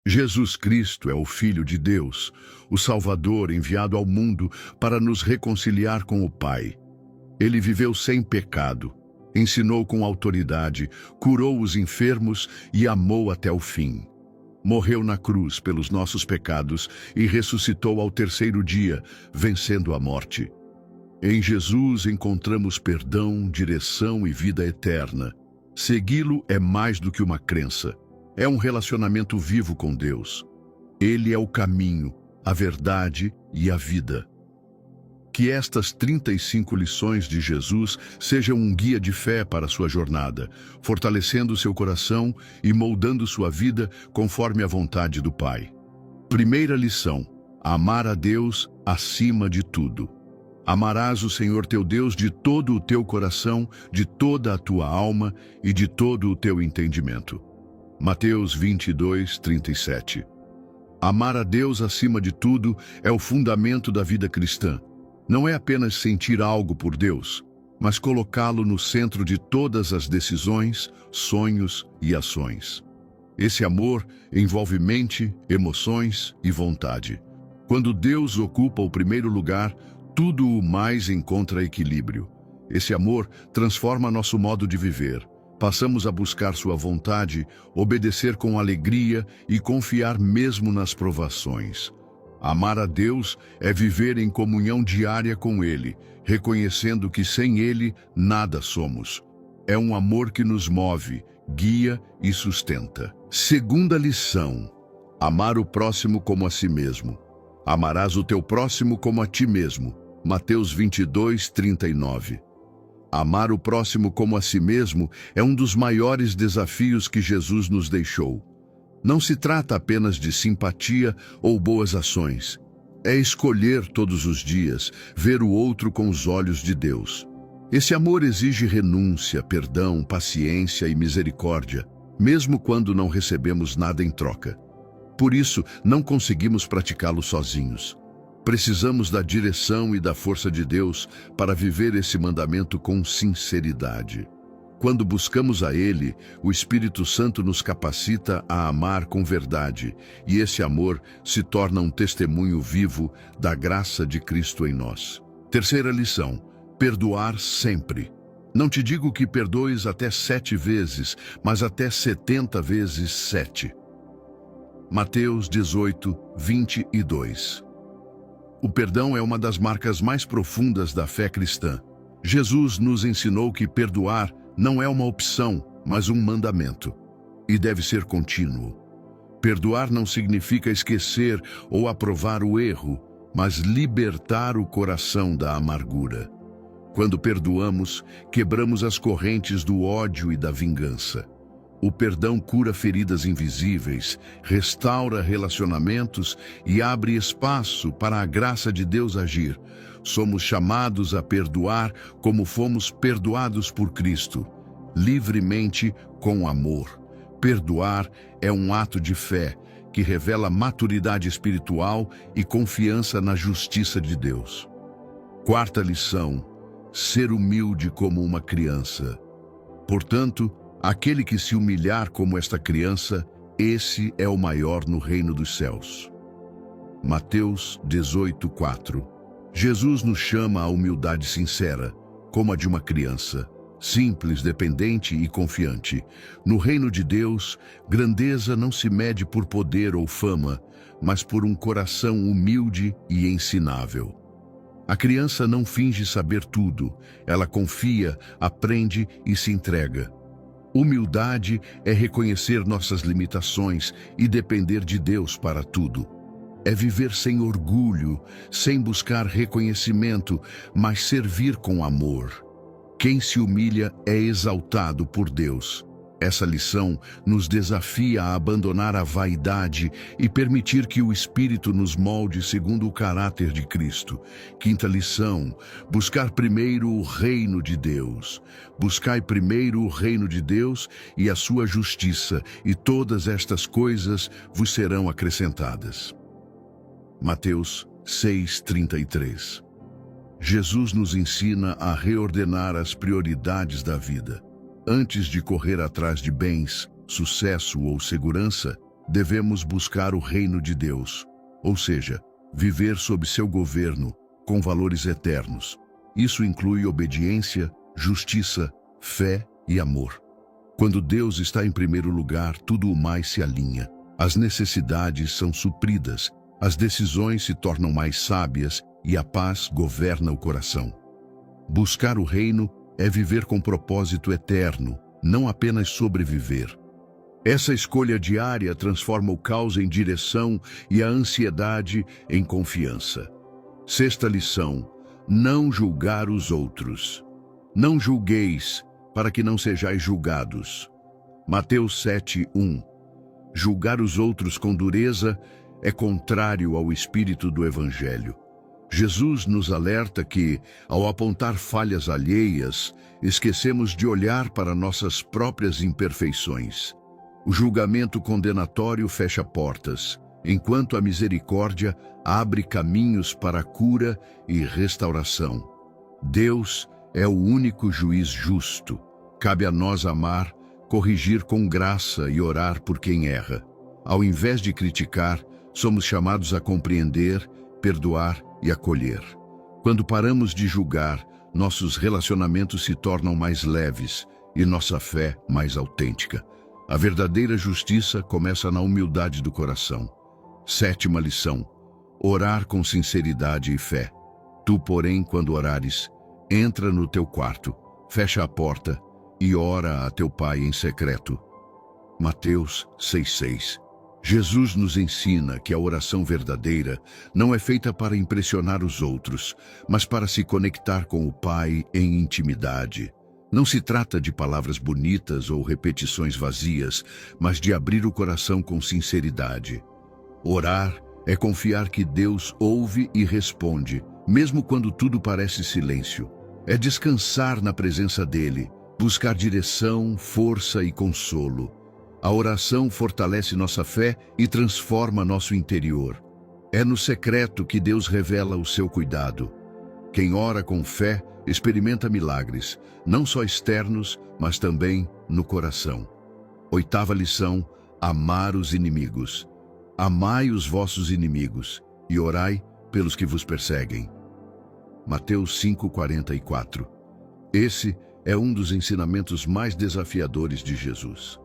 Jesus Cristo é o Filho de Deus, o Salvador enviado ao mundo para nos reconciliar com o Pai. Ele viveu sem pecado, ensinou com autoridade, curou os enfermos e amou até o fim. Morreu na cruz pelos nossos pecados e ressuscitou ao terceiro dia, vencendo a morte. Em Jesus encontramos perdão, direção e vida eterna. Segui-lo é mais do que uma crença. É um relacionamento vivo com Deus. Ele é o caminho, a verdade e a vida. Que estas 35 lições de Jesus sejam um guia de fé para a sua jornada, fortalecendo seu coração e moldando sua vida conforme a vontade do Pai. Primeira lição: amar a Deus acima de tudo. Amarás o Senhor teu Deus de todo o teu coração, de toda a tua alma e de todo o teu entendimento. Mateus 22, 37. Amar a Deus acima de tudo é o fundamento da vida cristã. Não é apenas sentir algo por Deus, mas colocá-lo no centro de todas as decisões, sonhos e ações. Esse amor envolve mente, emoções e vontade. Quando Deus ocupa o primeiro lugar, tudo o mais encontra equilíbrio. Esse amor transforma nosso modo de viver. Passamos a buscar sua vontade, obedecer com alegria e confiar mesmo nas provações. Amar a Deus é viver em comunhão diária com Ele, reconhecendo que sem Ele nada somos. É um amor que nos move, guia e sustenta. Segunda lição: amar o próximo como a si mesmo. Amarás o teu próximo como a ti mesmo. Mateus 22, 39. Amar o próximo como a si mesmo é um dos maiores desafios que Jesus nos deixou. Não se trata apenas de simpatia ou boas ações. É escolher todos os dias ver o outro com os olhos de Deus. Esse amor exige renúncia, perdão, paciência e misericórdia, mesmo quando não recebemos nada em troca. Por isso, não conseguimos praticá-lo sozinhos. Precisamos da direção e da força de Deus para viver esse mandamento com sinceridade. Quando buscamos a Ele, o Espírito Santo nos capacita a amar com verdade, e esse amor se torna um testemunho vivo da graça de Cristo em nós. Terceira lição: perdoar sempre. Não te digo que perdoes até 7 vezes, mas até 70 vezes 7. Mateus 18, 22. O perdão é uma das marcas mais profundas da fé cristã. Jesus nos ensinou que perdoar não é uma opção, mas um mandamento, e deve ser contínuo. Perdoar não significa esquecer ou aprovar o erro, mas libertar o coração da amargura. Quando perdoamos, quebramos as correntes do ódio e da vingança. O perdão cura feridas invisíveis, restaura relacionamentos e abre espaço para a graça de Deus agir. Somos chamados a perdoar como fomos perdoados por Cristo, livremente, com amor. Perdoar é um ato de fé que revela maturidade espiritual e confiança na justiça de Deus. Quarta lição: ser humilde como uma criança. Portanto, aquele que se humilhar como esta criança, esse é o maior no reino dos céus. Mateus 18, 4. Jesus nos chama à humildade sincera, como a de uma criança, simples, dependente e confiante. No reino de Deus, grandeza não se mede por poder ou fama, mas por um coração humilde e ensinável. A criança não finge saber tudo, ela confia, aprende e se entrega. Humildade é reconhecer nossas limitações e depender de Deus para tudo. É viver sem orgulho, sem buscar reconhecimento, mas servir com amor. Quem se humilha é exaltado por Deus. Essa lição nos desafia a abandonar a vaidade e permitir que o Espírito nos molde segundo o caráter de Cristo. Quinta lição: buscar primeiro o reino de Deus. Buscai primeiro o reino de Deus e a sua justiça, e todas estas coisas vos serão acrescentadas. Mateus 6:33. Jesus nos ensina a reordenar as prioridades da vida. Antes de correr atrás de bens, sucesso ou segurança, devemos buscar o reino de Deus, ou seja, viver sob seu governo, com valores eternos. Isso inclui obediência, justiça, fé e amor. Quando Deus está em primeiro lugar, tudo o mais se alinha. As necessidades são supridas, as decisões se tornam mais sábias e a paz governa o coração. Buscar o reino é viver com propósito eterno, não apenas sobreviver. Essa escolha diária transforma o caos em direção e a ansiedade em confiança. Sexta lição: não julgar os outros. Não julgueis, para que não sejais julgados. Mateus 7:1. Julgar os outros com dureza é contrário ao espírito do Evangelho. Jesus nos alerta que, ao apontar falhas alheias, esquecemos de olhar para nossas próprias imperfeições. O julgamento condenatório fecha portas, enquanto a misericórdia abre caminhos para a cura e restauração. Deus é o único juiz justo. Cabe a nós amar, corrigir com graça e orar por quem erra. Ao invés de criticar, somos chamados a compreender, perdoar e acolher. Quando paramos de julgar, nossos relacionamentos se tornam mais leves e nossa fé mais autêntica. A verdadeira justiça começa na humildade do coração. Sétima lição: orar com sinceridade e fé. Tu, porém, quando orares, entra no teu quarto, fecha a porta e ora a teu Pai em secreto. Mateus 6:6. Jesus nos ensina que a oração verdadeira não é feita para impressionar os outros, mas para se conectar com o Pai em intimidade. Não se trata de palavras bonitas ou repetições vazias, mas de abrir o coração com sinceridade. Orar é confiar que Deus ouve e responde, mesmo quando tudo parece silêncio. É descansar na presença dele, buscar direção, força e consolo. A oração fortalece nossa fé e transforma nosso interior. É no secreto que Deus revela o seu cuidado. Quem ora com fé experimenta milagres, não só externos, mas também no coração. Oitava lição: amar os inimigos. Amai os vossos inimigos e orai pelos que vos perseguem. Mateus 5:44. Esse é um dos ensinamentos mais desafiadores de Jesus.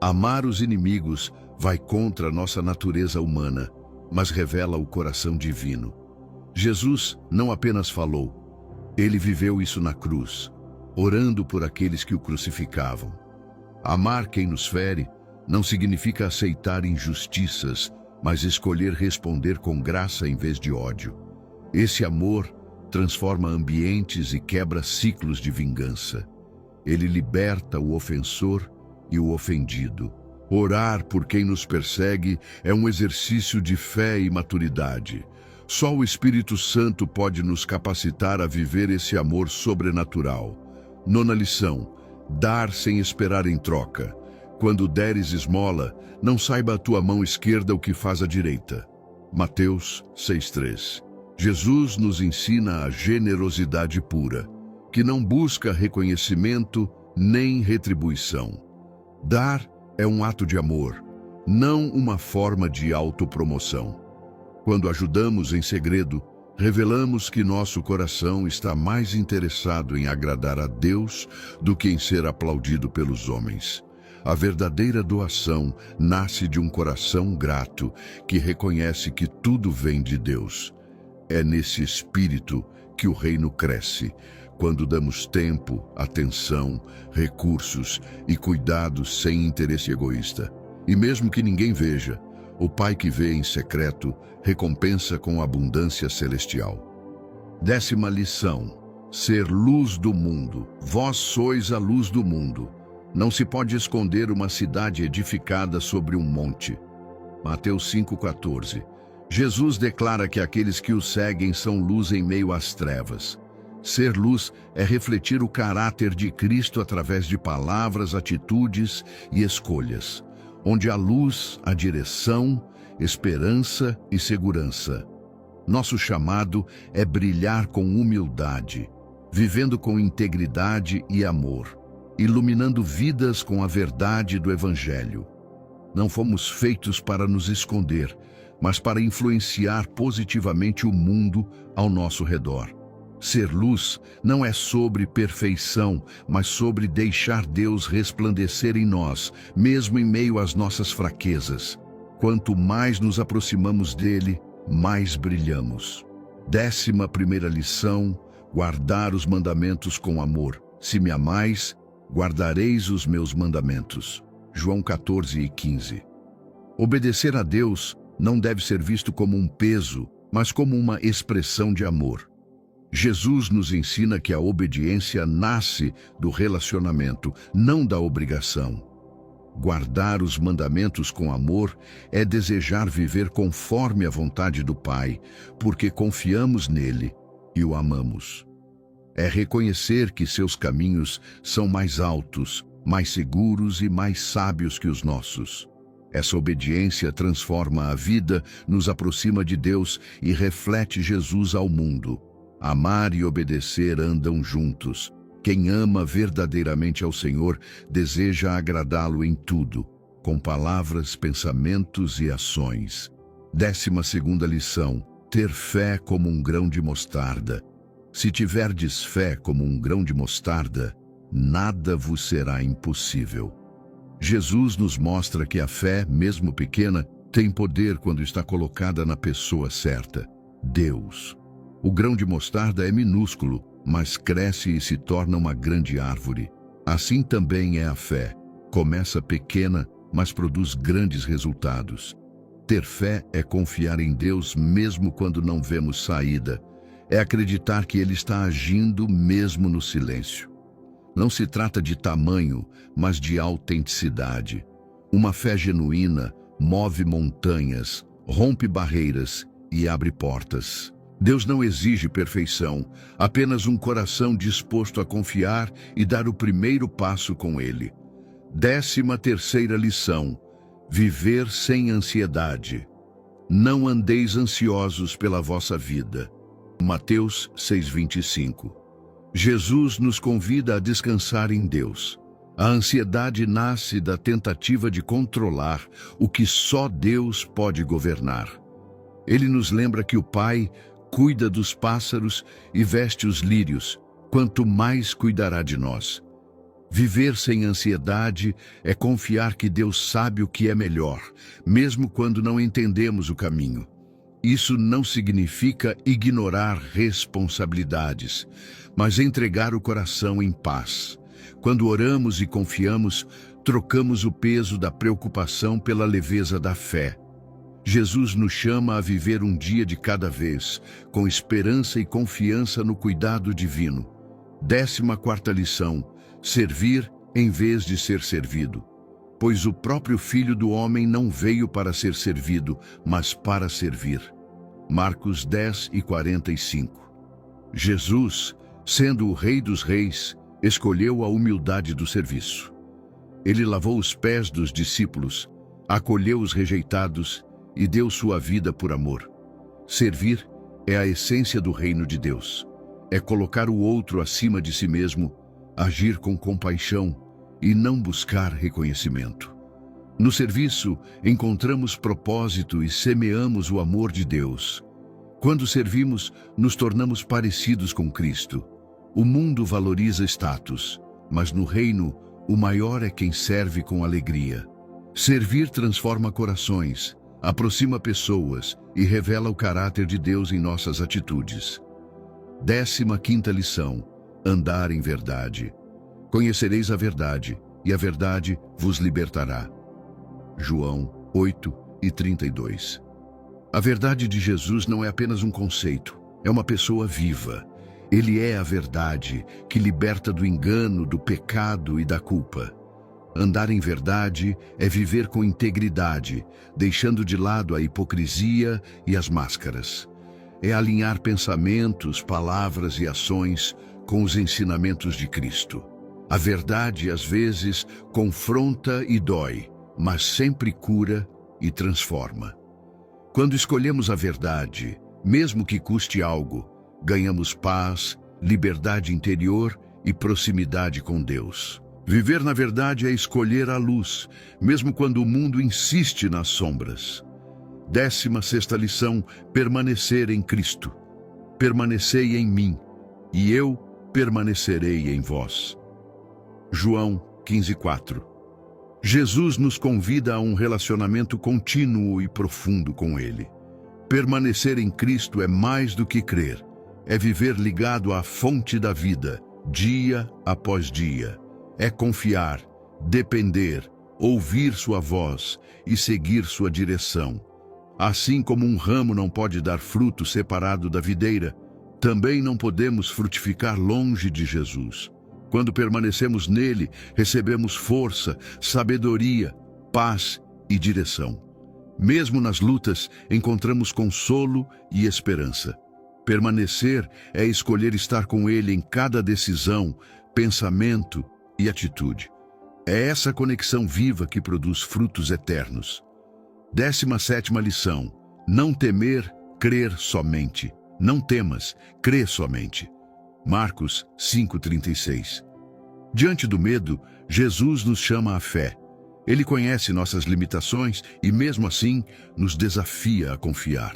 Amar os inimigos vai contra a nossa natureza humana, mas revela o coração divino. Jesus não apenas falou, ele viveu isso na cruz, orando por aqueles que o crucificavam. Amar quem nos fere não significa aceitar injustiças, mas escolher responder com graça em vez de ódio. Esse amor transforma ambientes e quebra ciclos de vingança. Ele liberta o ofensor e o ofendido. Orar por quem nos persegue é um exercício de fé e maturidade. Só o Espírito Santo pode nos capacitar a viver esse amor sobrenatural. Nona lição: dar sem esperar em troca. Quando deres esmola, não saiba a tua mão esquerda o que faz a direita. Mateus 6:3. Jesus nos ensina a generosidade pura, que não busca reconhecimento nem retribuição. Dar é um ato de amor, não uma forma de autopromoção. Quando ajudamos em segredo, revelamos que nosso coração está mais interessado em agradar a Deus do que em ser aplaudido pelos homens. A verdadeira doação nasce de um coração grato que reconhece que tudo vem de Deus. É nesse espírito que o reino cresce, quando damos tempo, atenção, recursos e cuidados sem interesse egoísta. E mesmo que ninguém veja, o Pai que vê em secreto recompensa com abundância celestial. Décima lição: ser luz do mundo. Vós sois a luz do mundo. Não se pode esconder uma cidade edificada sobre um monte. Mateus 5:14. Jesus declara que aqueles que o seguem são luz em meio às trevas. Ser luz é refletir o caráter de Cristo através de palavras, atitudes e escolhas. Onde há luz, há direção, esperança e segurança. Nosso chamado é brilhar com humildade, vivendo com integridade e amor, iluminando vidas com a verdade do Evangelho. Não fomos feitos para nos esconder, mas para influenciar positivamente o mundo ao nosso redor. Ser luz não é sobre perfeição, mas sobre deixar Deus resplandecer em nós, mesmo em meio às nossas fraquezas. Quanto mais nos aproximamos dele, mais brilhamos. 11ª lição: guardar os mandamentos com amor. Se me amais, guardareis os meus mandamentos. João 14:15. Obedecer a Deus não deve ser visto como um peso, mas como uma expressão de amor. Jesus nos ensina que a obediência nasce do relacionamento, não da obrigação. Guardar os mandamentos com amor é desejar viver conforme a vontade do Pai, porque confiamos nele e o amamos. É reconhecer que seus caminhos são mais altos, mais seguros e mais sábios que os nossos. Essa obediência transforma a vida, nos aproxima de Deus e reflete Jesus ao mundo. Amar e obedecer andam juntos. Quem ama verdadeiramente ao Senhor deseja agradá-lo em tudo, com palavras, pensamentos e ações. 12ª lição: ter fé como um grão de mostarda. Se tiverdes fé como um grão de mostarda, nada vos será impossível. Jesus nos mostra que a fé, mesmo pequena, tem poder quando está colocada na pessoa certa, Deus. O grão de mostarda é minúsculo, mas cresce e se torna uma grande árvore. Assim também é a fé. Começa pequena, mas produz grandes resultados. Ter fé é confiar em Deus mesmo quando não vemos saída. É acreditar que Ele está agindo mesmo no silêncio. Não se trata de tamanho, mas de autenticidade. Uma fé genuína move montanhas, rompe barreiras e abre portas. Deus não exige perfeição, apenas um coração disposto a confiar e dar o primeiro passo com Ele. 13ª lição: viver sem ansiedade. Não andeis ansiosos pela vossa vida. Mateus 6:25. Jesus nos convida a descansar em Deus. A ansiedade nasce da tentativa de controlar o que só Deus pode governar. Ele nos lembra que o Pai cuida dos pássaros e veste os lírios, quanto mais cuidará de nós. Viver sem ansiedade é confiar que Deus sabe o que é melhor, mesmo quando não entendemos o caminho. Isso não significa ignorar responsabilidades, mas entregar o coração em paz. Quando oramos e confiamos, trocamos o peso da preocupação pela leveza da fé. Jesus nos chama a viver um dia de cada vez, com esperança e confiança no cuidado divino. 14ª lição: servir em vez de ser servido. Pois o próprio Filho do Homem não veio para ser servido, mas para servir. Marcos 10:45. Jesus, sendo o Rei dos Reis, escolheu a humildade do serviço. Ele lavou os pés dos discípulos, acolheu os rejeitados e deu sua vida por amor. Servir é a essência do reino de Deus. É colocar o outro acima de si mesmo, agir com compaixão e não buscar reconhecimento. No serviço, encontramos propósito e semeamos o amor de Deus. Quando servimos, nos tornamos parecidos com Cristo. O mundo valoriza status, mas no reino, o maior é quem serve com alegria. Servir transforma corações, aproxima pessoas e revela o caráter de Deus em nossas atitudes. 15ª lição: andar em verdade. Conhecereis a verdade, e a verdade vos libertará. João 8:32. A verdade de Jesus não é apenas um conceito, é uma pessoa viva. Ele é a verdade que liberta do engano, do pecado e da culpa. Andar em verdade é viver com integridade, deixando de lado a hipocrisia e as máscaras. É alinhar pensamentos, palavras e ações com os ensinamentos de Cristo. A verdade, às vezes, confronta e dói, mas sempre cura e transforma. Quando escolhemos a verdade, mesmo que custe algo, ganhamos paz, liberdade interior e proximidade com Deus. Viver na verdade é escolher a luz, mesmo quando o mundo insiste nas sombras. 16ª lição: permanecer em Cristo. Permanecei em mim, e eu permanecerei em vós. João 15:4. Jesus nos convida a um relacionamento contínuo e profundo com Ele. Permanecer em Cristo é mais do que crer, é viver ligado à fonte da vida, dia após dia. É confiar, depender, ouvir sua voz e seguir sua direção. Assim como um ramo não pode dar fruto separado da videira, também não podemos frutificar longe de Jesus. Quando permanecemos nele, recebemos força, sabedoria, paz e direção. Mesmo nas lutas, encontramos consolo e esperança. Permanecer é escolher estar com ele em cada decisão, pensamento e atitude. É essa conexão viva que produz frutos eternos. 17ª lição: não temer, crer somente. Não temas, crê somente. Marcos 5:36. Diante do medo, Jesus nos chama à fé. Ele conhece nossas limitações e, mesmo assim, nos desafia a confiar.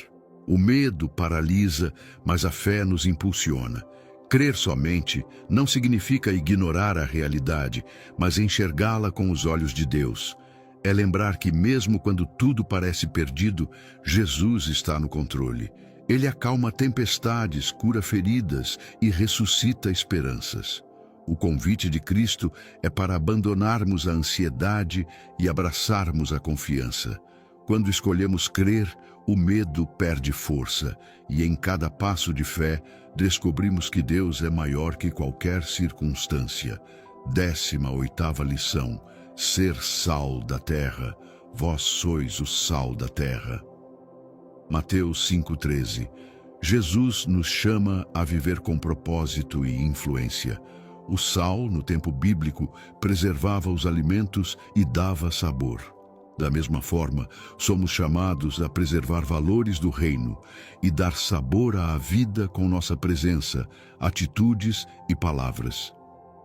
O medo paralisa, mas a fé nos impulsiona. Crer somente não significa ignorar a realidade, mas enxergá-la com os olhos de Deus. É lembrar que mesmo quando tudo parece perdido, Jesus está no controle. Ele acalma tempestades, cura feridas e ressuscita esperanças. O convite de Cristo é para abandonarmos a ansiedade e abraçarmos a confiança. Quando escolhemos crer, o medo perde força, e em cada passo de fé, descobrimos que Deus é maior que qualquer circunstância. 18ª lição: ser sal da terra. Vós sois o sal da terra. Mateus 5:13. Jesus nos chama a viver com propósito e influência. O sal, no tempo bíblico, preservava os alimentos e dava sabor. Da mesma forma, somos chamados a preservar valores do reino e dar sabor à vida com nossa presença, atitudes e palavras.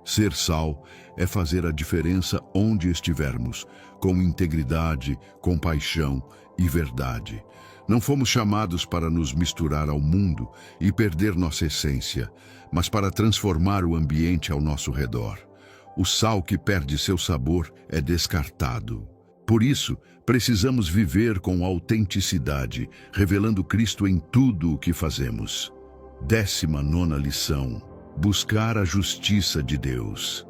Ser sal é fazer a diferença onde estivermos, com integridade, compaixão e verdade. Não fomos chamados para nos misturar ao mundo e perder nossa essência, mas para transformar o ambiente ao nosso redor. O sal que perde seu sabor é descartado. Por isso, precisamos viver com autenticidade, revelando Cristo em tudo o que fazemos. 19ª lição: buscar a justiça de Deus.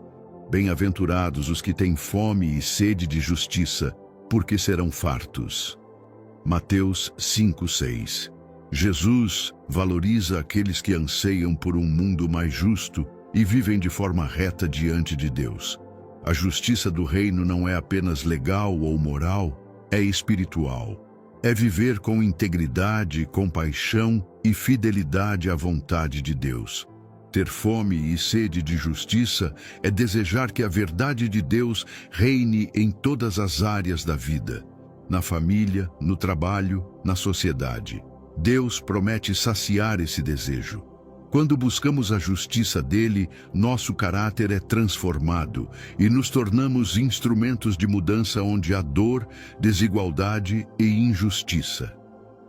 Bem-aventurados os que têm fome e sede de justiça, porque serão fartos. Mateus 5:6. Jesus valoriza aqueles que anseiam por um mundo mais justo e vivem de forma reta diante de Deus. A justiça do reino não é apenas legal ou moral, é espiritual. É viver com integridade, compaixão e fidelidade à vontade de Deus. Ter fome e sede de justiça é desejar que a verdade de Deus reine em todas as áreas da vida, na família, no trabalho, na sociedade. Deus promete saciar esse desejo. Quando buscamos a justiça dele, nosso caráter é transformado e nos tornamos instrumentos de mudança onde há dor, desigualdade e injustiça.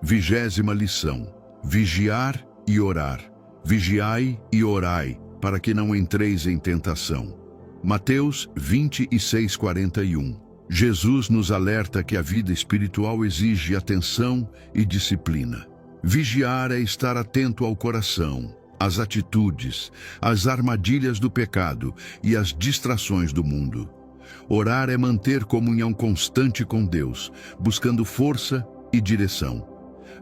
20ª lição: vigiar e orar. Vigiai e orai, para que não entreis em tentação. Mateus 26:41. Jesus nos alerta que a vida espiritual exige atenção e disciplina. Vigiar é estar atento ao coração, às atitudes, às armadilhas do pecado e às distrações do mundo. Orar é manter comunhão constante com Deus, buscando força e direção.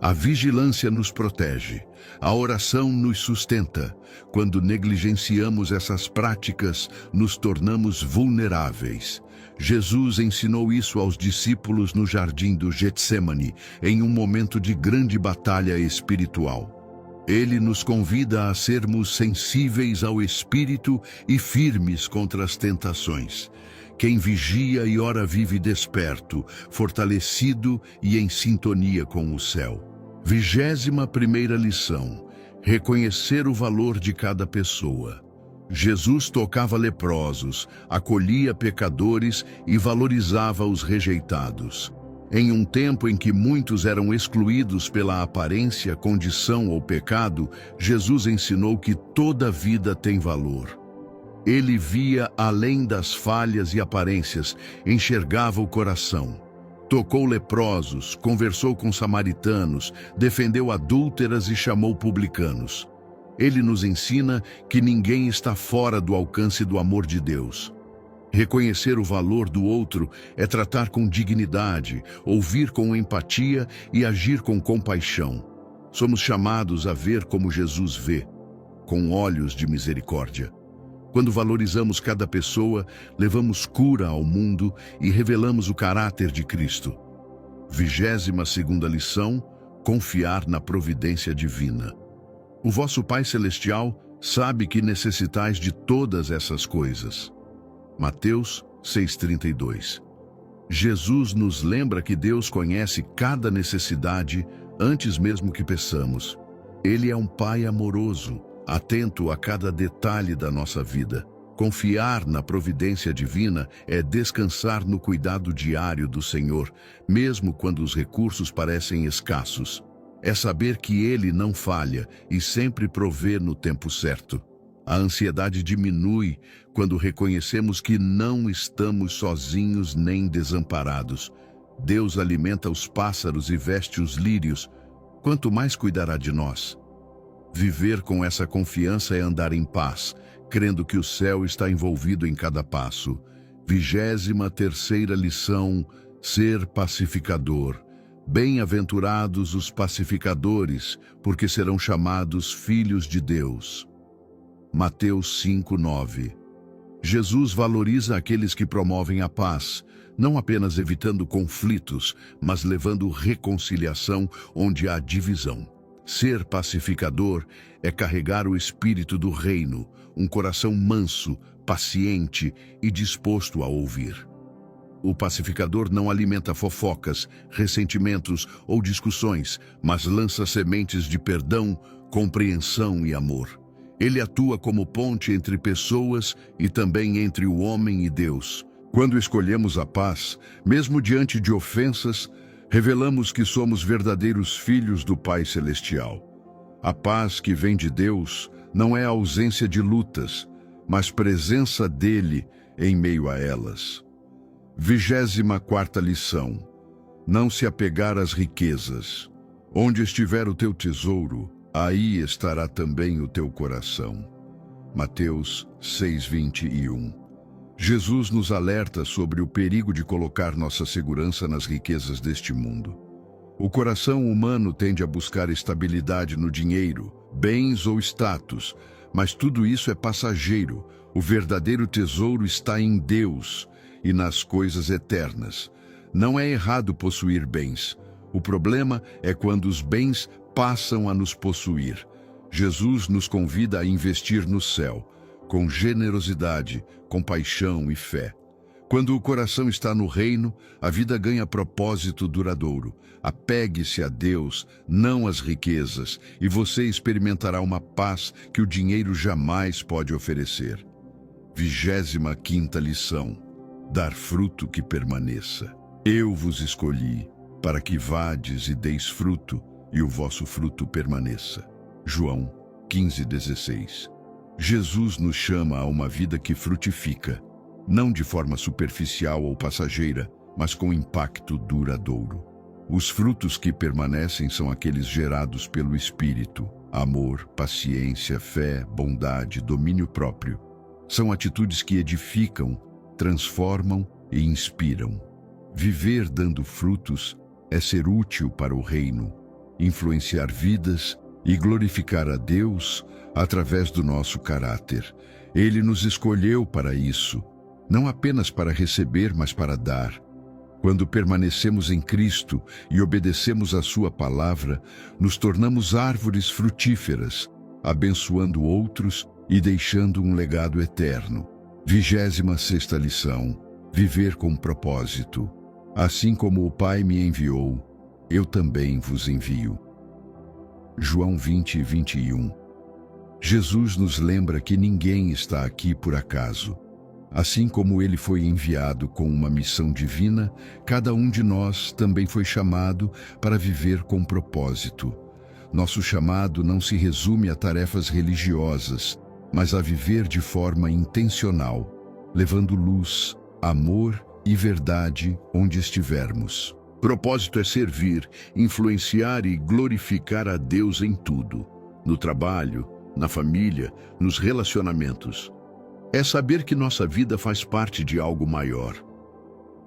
A vigilância nos protege, a oração nos sustenta. Quando negligenciamos essas práticas, nos tornamos vulneráveis. Jesus ensinou isso aos discípulos no jardim do Getsêmani, em um momento de grande batalha espiritual. Ele nos convida a sermos sensíveis ao Espírito e firmes contra as tentações. Quem vigia e ora vive desperto, fortalecido e em sintonia com o céu. 21ª lição: reconhecer o valor de cada pessoa. Jesus tocava leprosos, acolhia pecadores e valorizava os rejeitados. Em um tempo em que muitos eram excluídos pela aparência, condição ou pecado, Jesus ensinou que toda vida tem valor. Ele via além das falhas e aparências, enxergava o coração. Tocou leprosos, conversou com samaritanos, defendeu adúlteras e chamou publicanos. Ele nos ensina que ninguém está fora do alcance do amor de Deus. Reconhecer o valor do outro é tratar com dignidade, ouvir com empatia e agir com compaixão. Somos chamados a ver como Jesus vê, com olhos de misericórdia. Quando valorizamos cada pessoa, levamos cura ao mundo e revelamos o caráter de Cristo. 22ª lição: confiar na providência divina. O vosso Pai Celestial sabe que necessitais de todas essas coisas. Mateus 6,32. Jesus nos lembra que Deus conhece cada necessidade antes mesmo que peçamos. Ele é um Pai amoroso, atento a cada detalhe da nossa vida. Confiar na providência divina é descansar no cuidado diário do Senhor, mesmo quando os recursos parecem escassos. É saber que Ele não falha e sempre provê no tempo certo. A ansiedade diminui quando reconhecemos que não estamos sozinhos nem desamparados. Deus alimenta os pássaros e veste os lírios. Quanto mais cuidará de nós? Viver com essa confiança é andar em paz, crendo que o céu está envolvido em cada passo. 23ª lição: ser pacificador. Bem-aventurados os pacificadores, porque serão chamados filhos de Deus. Mateus 5:9. Jesus valoriza aqueles que promovem a paz, não apenas evitando conflitos, mas levando reconciliação onde há divisão. Ser pacificador é carregar o espírito do reino, um coração manso, paciente e disposto a ouvir. O pacificador não alimenta fofocas, ressentimentos ou discussões, mas lança sementes de perdão, compreensão e amor. Ele atua como ponte entre pessoas e também entre o homem e Deus. Quando escolhemos a paz, mesmo diante de ofensas, revelamos que somos verdadeiros filhos do Pai Celestial. A paz que vem de Deus não é a ausência de lutas, mas presença dele em meio a elas. 24ª lição: não se apegar às riquezas. Onde estiver o teu tesouro, aí estará também o teu coração. Mateus 6:21. Jesus nos alerta sobre o perigo de colocar nossa segurança nas riquezas deste mundo. O coração humano tende a buscar estabilidade no dinheiro, bens ou status, mas tudo isso é passageiro. O verdadeiro tesouro está em Deus e nas coisas eternas. Não é errado possuir bens. O problema é quando os bens passam a nos possuir. Jesus nos convida a investir no céu, com generosidade, compaixão e fé. Quando o coração está no reino, a vida ganha propósito duradouro. Apegue-se a Deus, não às riquezas, e você experimentará uma paz que o dinheiro jamais pode oferecer. 25ª lição: dar fruto que permaneça. Eu vos escolhi para que vades e deis fruto, e o vosso fruto permaneça. João 15:16. Jesus nos chama a uma vida que frutifica, não de forma superficial ou passageira, mas com impacto duradouro. Os frutos que permanecem são aqueles gerados pelo Espírito: amor, paciência, fé, bondade, domínio próprio. São atitudes que edificam, transformam e inspiram. Viver dando frutos é ser útil para o reino, influenciar vidas e glorificar a Deus através do nosso caráter. Ele nos escolheu para isso, não apenas para receber, mas para dar. Quando permanecemos em Cristo e obedecemos a sua palavra, nos tornamos árvores frutíferas, abençoando outros e deixando um legado eterno. 26ª lição: viver com propósito. Assim como o Pai me enviou, eu também vos envio. João 20:21. Jesus nos lembra que ninguém está aqui por acaso. Assim como ele foi enviado com uma missão divina, cada um de nós também foi chamado para viver com propósito. Nosso chamado não se resume a tarefas religiosas, mas a viver de forma intencional, levando luz, amor e verdade onde estivermos. Propósito é servir, influenciar e glorificar a Deus em tudo, no trabalho, na família, nos relacionamentos. É saber que nossa vida faz parte de algo maior.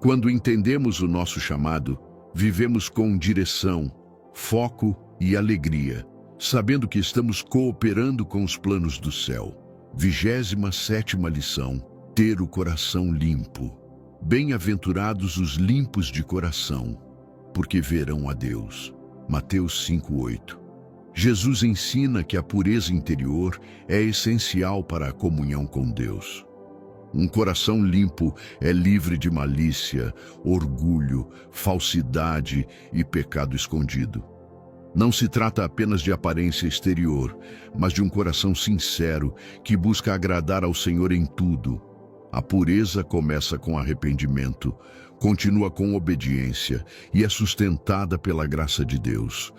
Quando entendemos o nosso chamado, vivemos com direção, foco e alegria, sabendo que estamos cooperando com os planos do céu. 27ª lição: ter o coração limpo. Bem-aventurados os limpos de coração, porque verão a Deus. Mateus 5:8. Jesus ensina que a pureza interior é essencial para a comunhão com Deus. Um coração limpo é livre de malícia, orgulho, falsidade e pecado escondido. Não se trata apenas de aparência exterior, mas de um coração sincero que busca agradar ao Senhor em tudo. A pureza começa com arrependimento, continua com obediência e é sustentada pela graça de Deus.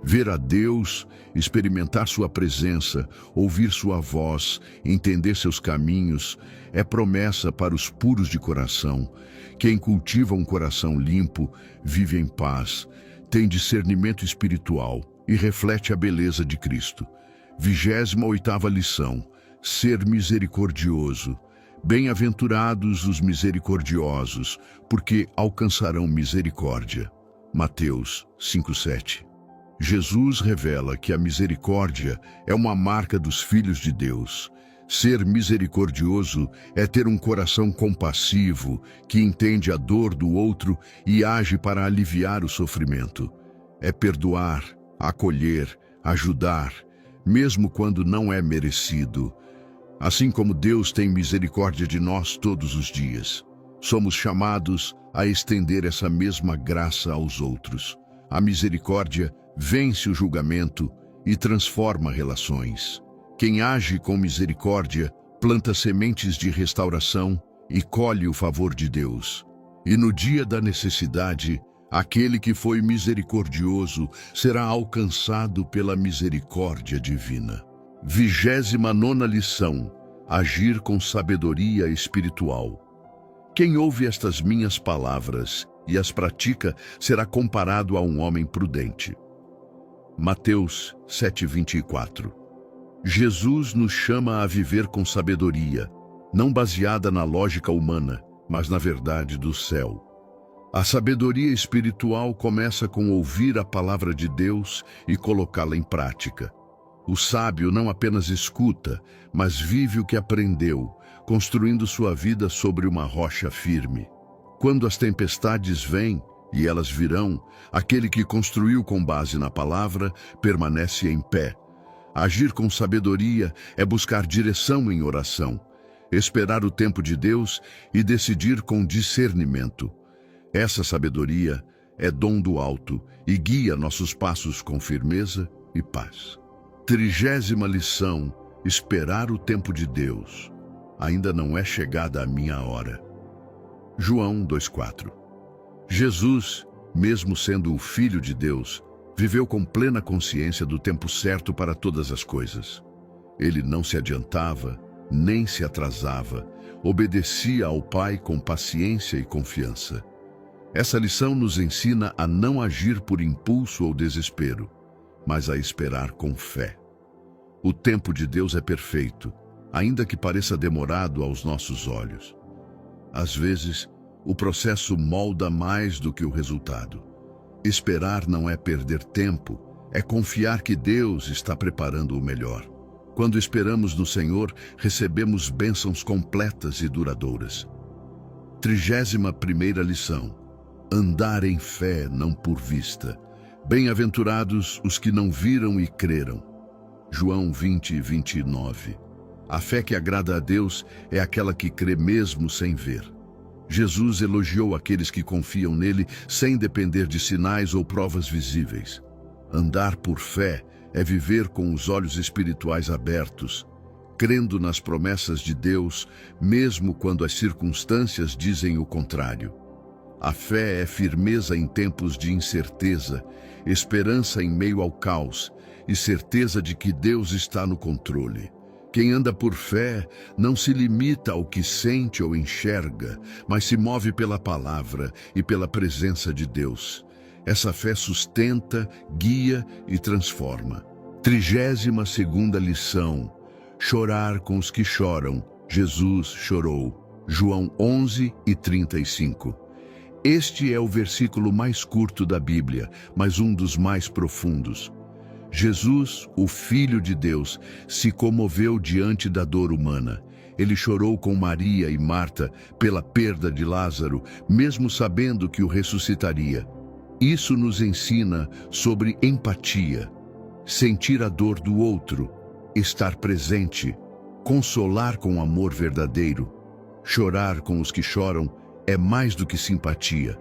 Ver a Deus, experimentar sua presença, ouvir sua voz, entender seus caminhos, é promessa para os puros de coração. Quem cultiva um coração limpo, vive em paz, tem discernimento espiritual e reflete a beleza de Cristo. 28ª lição: ser misericordioso. Bem-aventurados os misericordiosos, porque alcançarão misericórdia. Mateus 5:7. Jesus revela que a misericórdia é uma marca dos filhos de Deus. Ser misericordioso é ter um coração compassivo, que entende a dor do outro e age para aliviar o sofrimento. É perdoar, acolher, ajudar, mesmo quando não é merecido. Assim como Deus tem misericórdia de nós todos os dias, somos chamados a estender essa mesma graça aos outros. A misericórdia vence o julgamento e transforma relações. Quem age com misericórdia planta sementes de restauração e colhe o favor de Deus. E no dia da necessidade, aquele que foi misericordioso será alcançado pela misericórdia divina. 29ª lição: agir com sabedoria espiritual. Quem ouve estas minhas palavras e as pratica será comparado a um homem prudente. Mateus 7:24. Jesus nos chama a viver com sabedoria, não baseada na lógica humana, mas na verdade do céu. A sabedoria espiritual começa com ouvir a palavra de Deus e colocá-la em prática. O sábio não apenas escuta, mas vive o que aprendeu, construindo sua vida sobre uma rocha firme. Quando as tempestades vêm, e elas virão, aquele que construiu com base na palavra permanece em pé. Agir com sabedoria é buscar direção em oração, esperar o tempo de Deus e decidir com discernimento. Essa sabedoria é dom do alto e guia nossos passos com firmeza e paz. 30ª lição: esperar o tempo de Deus. Ainda não é chegada a minha hora. João 2:4. Jesus, mesmo sendo o Filho de Deus, viveu com plena consciência do tempo certo para todas as coisas. Ele não se adiantava, nem se atrasava, obedecia ao Pai com paciência e confiança. Essa lição nos ensina a não agir por impulso ou desespero, mas a esperar com fé. O tempo de Deus é perfeito, ainda que pareça demorado aos nossos olhos. Às vezes, o processo molda mais do que o resultado. Esperar não é perder tempo, é confiar que Deus está preparando o melhor. Quando esperamos no Senhor, recebemos bênçãos completas e duradouras. 31ª lição: andar em fé, não por vista. Bem-aventurados os que não viram e creram. João 20:29. A fé que agrada a Deus é aquela que crê mesmo sem ver. Jesus elogiou aqueles que confiam nele sem depender de sinais ou provas visíveis. Andar por fé é viver com os olhos espirituais abertos, crendo nas promessas de Deus, mesmo quando as circunstâncias dizem o contrário. A fé é firmeza em tempos de incerteza, esperança em meio ao caos e certeza de que Deus está no controle. Quem anda por fé não se limita ao que sente ou enxerga, mas se move pela palavra e pela presença de Deus. Essa fé sustenta, guia e transforma. 32ª lição: chorar com os que choram. Jesus chorou. João 11:35. Este é o versículo mais curto da Bíblia, mas um dos mais profundos. Jesus, o Filho de Deus, se comoveu diante da dor humana. Ele chorou com Maria e Marta pela perda de Lázaro, mesmo sabendo que o ressuscitaria. Isso nos ensina sobre empatia, sentir a dor do outro, estar presente, consolar com amor verdadeiro. Chorar com os que choram é mais do que simpatia,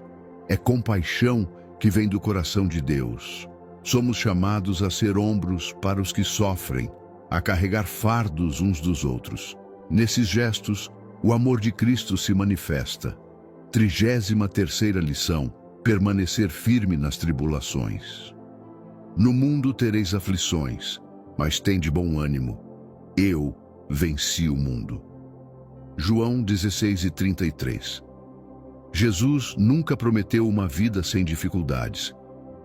é compaixão que vem do coração de Deus. Somos chamados a ser ombros para os que sofrem, a carregar fardos uns dos outros. Nesses gestos, o amor de Cristo se manifesta. 33ª lição: permanecer firme nas tribulações. No mundo tereis aflições, mas tende bom ânimo. Eu venci o mundo. João 16:33. Jesus nunca prometeu uma vida sem dificuldades,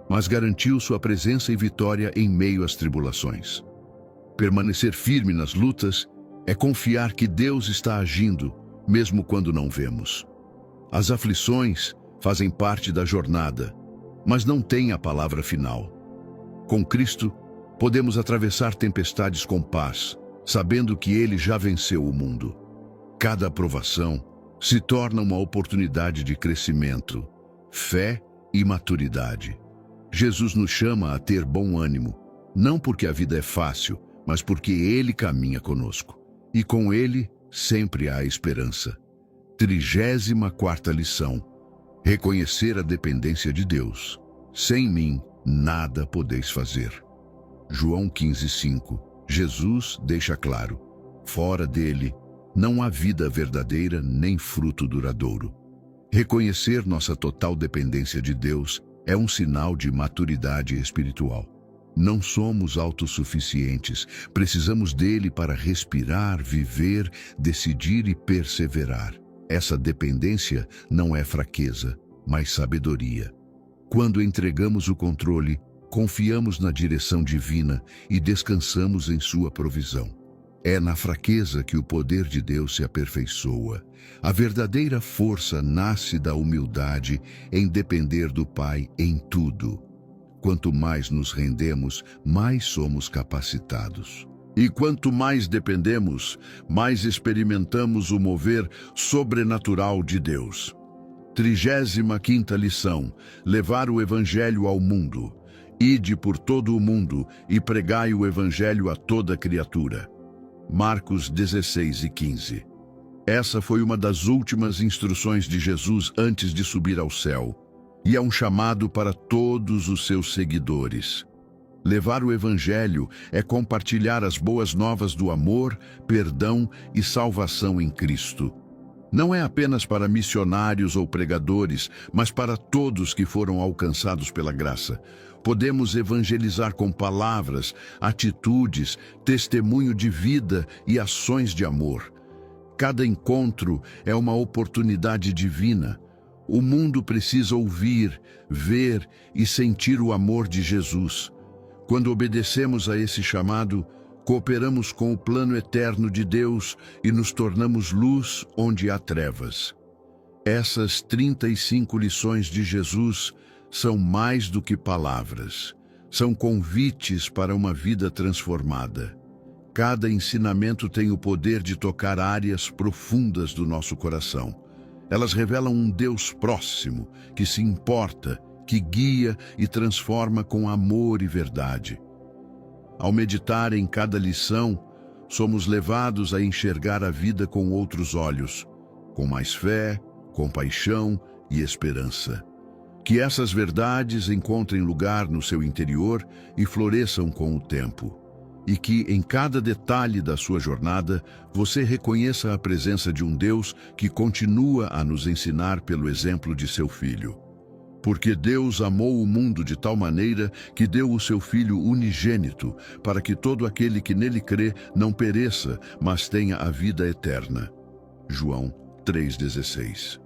mas garantiu sua presença e vitória em meio às tribulações. Permanecer firme nas lutas é confiar que Deus está agindo, mesmo quando não vemos. As aflições fazem parte da jornada, mas não têm a palavra final. Com Cristo, podemos atravessar tempestades com paz, sabendo que Ele já venceu o mundo. Cada aprovação se torna uma oportunidade de crescimento, fé e maturidade. Jesus nos chama a ter bom ânimo, não porque a vida é fácil, mas porque Ele caminha conosco. E com Ele sempre há esperança. 34ª lição: reconhecer a dependência de Deus. Sem mim, nada podeis fazer. João 15:5. Jesus deixa claro: fora dele, não há vida verdadeira nem fruto duradouro. Reconhecer nossa total dependência de Deus é um sinal de maturidade espiritual. Não somos autossuficientes, precisamos dele para respirar, viver, decidir e perseverar. Essa dependência não é fraqueza, mas sabedoria. Quando entregamos o controle, confiamos na direção divina e descansamos em sua provisão. É na fraqueza que o poder de Deus se aperfeiçoa. A verdadeira força nasce da humildade em depender do Pai em tudo. Quanto mais nos rendemos, mais somos capacitados. E quanto mais dependemos, mais experimentamos o mover sobrenatural de Deus. 35ª lição: levar o Evangelho ao mundo. Ide por todo o mundo e pregai o Evangelho a toda criatura. Marcos 16:15. Essa foi uma das últimas instruções de Jesus antes de subir ao céu, e é um chamado para todos os seus seguidores. Levar o Evangelho é compartilhar as boas novas do amor, perdão e salvação em Cristo. Não é apenas para missionários ou pregadores, mas para todos que foram alcançados pela graça. Podemos evangelizar com palavras, atitudes, testemunho de vida e ações de amor. Cada encontro é uma oportunidade divina. O mundo precisa ouvir, ver e sentir o amor de Jesus. Quando obedecemos a esse chamado, cooperamos com o plano eterno de Deus e nos tornamos luz onde há trevas. Essas 35 lições de Jesus são mais do que palavras. São convites para uma vida transformada. Cada ensinamento tem o poder de tocar áreas profundas do nosso coração. Elas revelam um Deus próximo, que se importa, que guia e transforma com amor e verdade. Ao meditar em cada lição, somos levados a enxergar a vida com outros olhos, com mais fé, compaixão e esperança. Que essas verdades encontrem lugar no seu interior e floresçam com o tempo. E que, em cada detalhe da sua jornada, você reconheça a presença de um Deus que continua a nos ensinar pelo exemplo de seu Filho. Porque Deus amou o mundo de tal maneira que deu o seu Filho unigênito, para que todo aquele que nele crê não pereça, mas tenha a vida eterna. João 3,16.